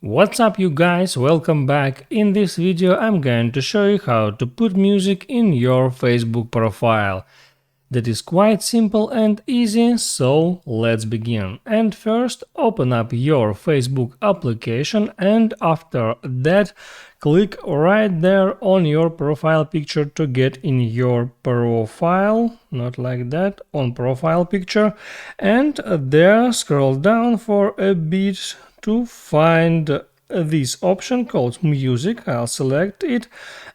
What's up you guys, welcome back. In this video I'm going to show you how to put music in your Facebook profile. That is quite simple and easy, so let's begin. And first open up your Facebook application and after that click right there on your profile picture to get in your profile, not like that, on profile picture, and there scroll down for a bit to find this option called music. I'll select it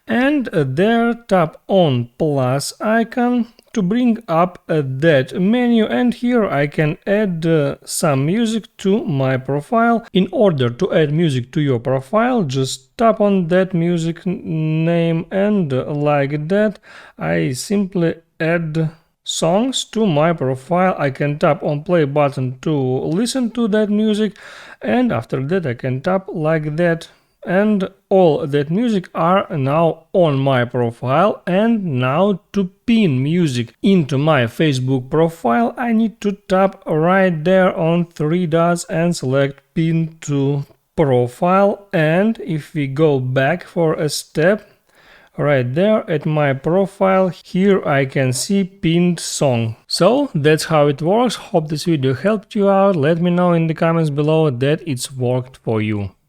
and there tap on plus icon to bring up that menu, and here I can add some music to my profile. In order to add music to your profile, just tap on that music name and like that I simply add songs to my profile. I can tap on play button to listen to that music, and after that I can tap like that and all that music are now on my profile. And now to pin music into my Facebook profile I need to tap right there on three dots and select pin to profile, and if we go back for a step, right there at my profile, here I can see pinned song. So that's how it works. Hope this video helped you out. Let me know in the comments below that it's worked for you.